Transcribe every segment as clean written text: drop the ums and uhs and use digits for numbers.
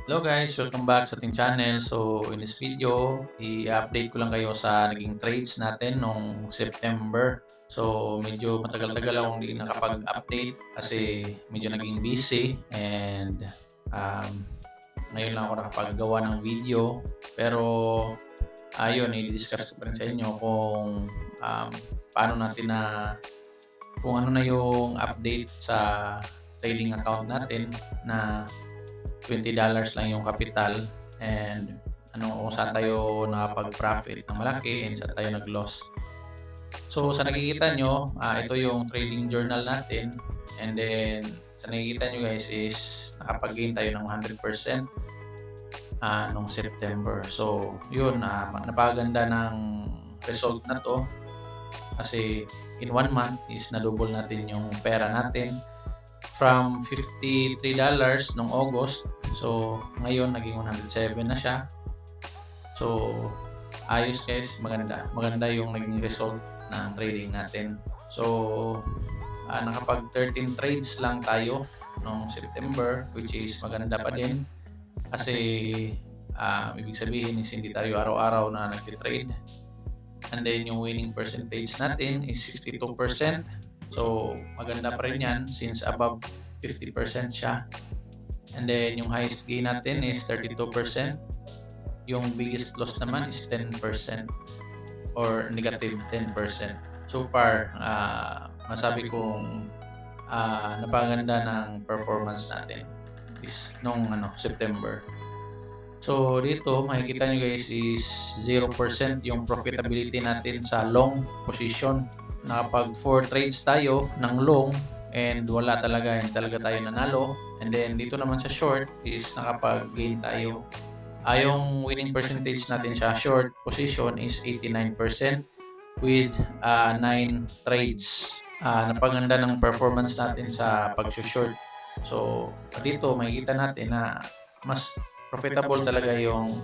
Hello guys, welcome back sa ating channel. So in this video, i-update ko lang kayo sa naging trades natin nung September. So medyo matagal-tagal akong hindi nakapag-update kasi medyo naging busy and um, ngayon lang ako nakapaggawa ng video. Pero ayun, i-discuss ko pa rin sa inyo kung paano natin kung ano na yung update sa trading account natin na $20 lang yung kapital and kung saan tayo nakapag-profit ng malaki and saan tayo nag-loss. So sa nakikita nyo, ito yung trading journal natin and then sa nakikita nyo guys is nakapag-gain tayo ng 100% nung September. So yun, napaganda ng result na to kasi in 1 month is na-double natin yung pera natin from $53 nung August. So, ngayon naging 107 na siya. So, ayos guys, maganda. Maganda yung naging result ng trading natin. So, nakapag 13 trades lang tayo nung September, which is maganda pa din. Kasi, ibig sabihin is hindi tayo araw-araw na nag-trade. And then, yung winning percentage natin is 62%. So, maganda pa rin yan since above 50% siya. And then, yung highest gain natin is 32%. Yung biggest loss naman is 10% or negative 10%. So far, masabi kong napaganda ng performance natin is nung September. So dito makikita nyo guys is 0% yung profitability natin sa long position. Nakapag 4 trades tayo ng long and wala talaga, hindi talaga tayo nanalo. And then dito naman sa short is nakapag-gain tayo. Yung winning percentage natin sa short position is 89% with 9 trades. Napaganda ng performance natin sa pag-short. So dito makikita natin na mas profitable talaga yung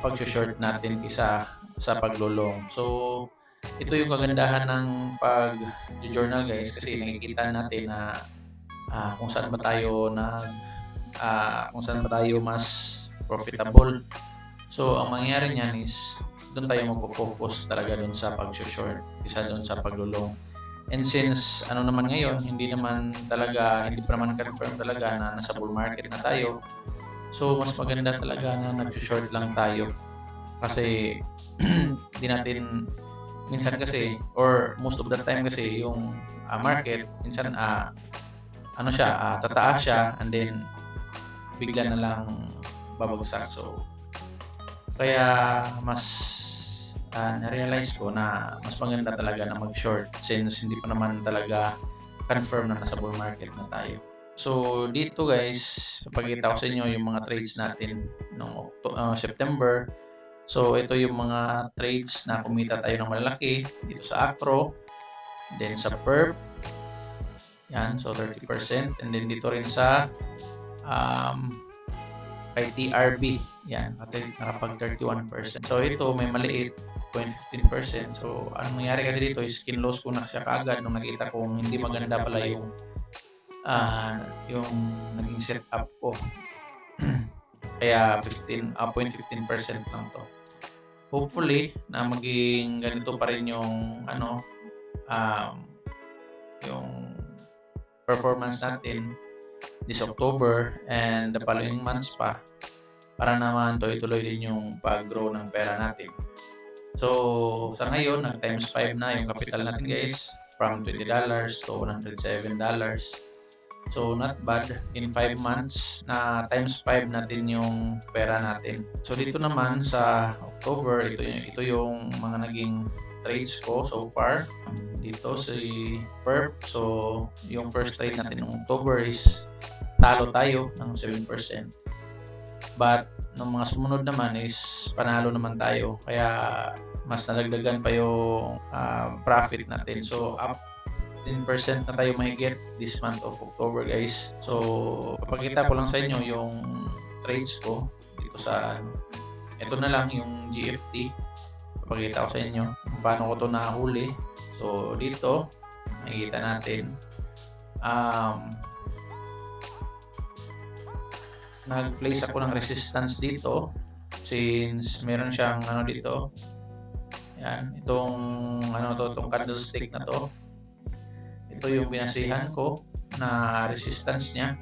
pag-short natin kisa sa paglulong. So, ito yung kagandahan ng pag-journal guys kasi nakikita natin na kung saan ba tayo kung saan ba tayo mas profitable. So, ang mangyayari niyan is doon tayo magpo-focus talaga doon sa pag-short kisa doon sa paglulong. And since naman ngayon, hindi pa naman confirm talaga na nasa bull market na tayo. So, mas maganda talaga na nag-short lang tayo. Kasi, di natin, minsan kasi, or most of the time kasi, yung market, minsan, tataas siya, and then, bigla na lang babagsak. So, kaya, mas, na-realize ko na mas maganda talaga na mag-short since hindi pa naman talaga confirm na nasa bull market na tayo. So, dito guys, papakita ko sa inyo yung mga trades natin noong September. So, ito yung mga trades na kumita tayo ng malaki dito sa Acro, then sa Perp, yan, so 30%, and then dito rin sa kay TRB, yan, nakapag 31%. So, ito may maliit, 0.15%. So, anong nangyari kasi dito is kinlose ko na siya kaagad nung nakita kong hindi maganda pala yung naging setup ko. Kaya 0.15% lang to. Hopefully na maging ganito pa rin yung yung performance natin this October and the following months pa para naman tuloy-tuloy din yung pag-grow ng pera natin. So, sa ngayon, nag-times 5 na yung capital natin guys from $20 to $107. So, not bad. In 5 months, na times 5 natin yung pera natin. So, dito naman sa October, ito yung mga naging trades ko so far. Dito si Perp. So, yung first trade natin ng October is talo tayo ng 7%. But, nung mga sumunod naman is panalo naman tayo. Kaya, mas nalagdagan pa yung profit natin. So, up 10% na tayo mahigit this month of October guys. So, papakita ko lang sa inyo yung trades ko dito sa ito na lang yung GFT. Papakita ko sa inyo kung paano ko to nahuli. So, dito makikita natin nag-place ako ng resistance dito since meron siyang ano dito, yan, itong ano 'to, 'tong candlestick na 'to. Ito yung binasihan ko na resistance niya.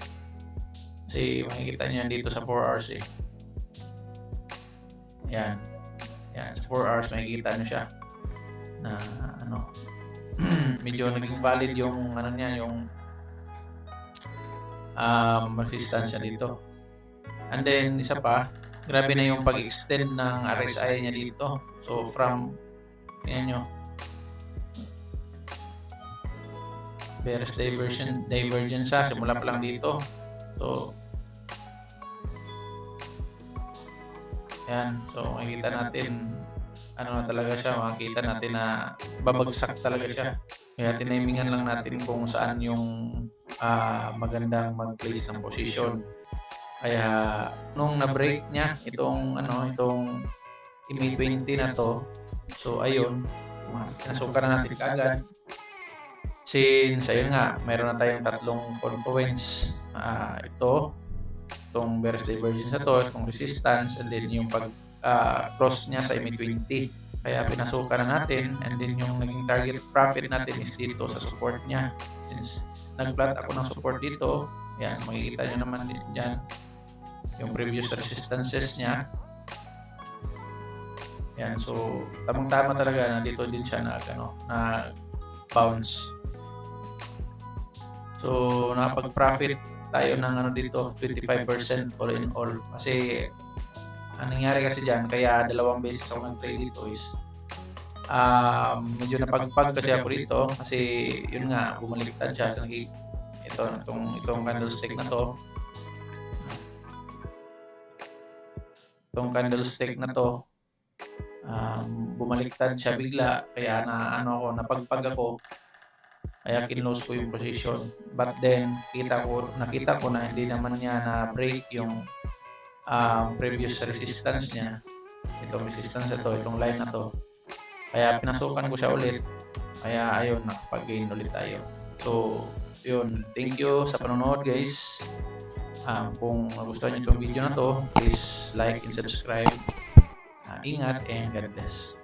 Kasi makikita niyo yan dito sa 4 hours, eh. Yan, yan sa 4 hours makikita niyo siya na ano, medyo naging valid yung ano niya, yung, resistance niya dito. And then isa pa, grabe na yung pag-extend ng RSI niya dito. So from, tingnan niyo, bearish divergence siya simula pa lang dito. So yan, so makikita natin ano na talaga siya, makikita natin na babagsak talaga siya. Kaya tinimingan lang natin kung saan yung magandang mag-place ng position. Kaya nung na-break niya itong ano, itong MA20 na 'to, so ayun, pinasukan na natin kaagad. Since ayun nga, meron na tayong tatlong confluence, itong bearish divergence na 'to, itong resistance, and then yung cross niya sa MA20. Kaya pinasukan na natin, and then yung naging target profit natin is dito sa support niya. Since nag-plot ako ng support dito, yan, makikita niyo naman din diyan yung previous resistances niya. Yan, so tamang-tama talaga na dito din siya na bounce. So nakapag-profit tayo ng ano dito, 25% all in all. Kasi ang nangyari kasi diyan, kaya dalawang beses ako nag-trade dito is medyo napagpag kasi ako dito kasi yun nga, bumaliktad siya sa itong candlestick na 'to. Itong candlestick na 'to, bumaliktad siya bigla kaya napagpag ako. Kaya kinlose ko yung position. But then nakita ko na hindi naman niya na-break yung previous resistance niya. Itong resistance na 'to, itong line na 'to. Kaya pinasukan ko siya ulit. Kaya ayun, nakapag-gain ulit tayo. So, yun. Thank you sa panonood, guys. Kung nagustuhan niyo itong video na 'to, please like and subscribe. Ingat and God bless.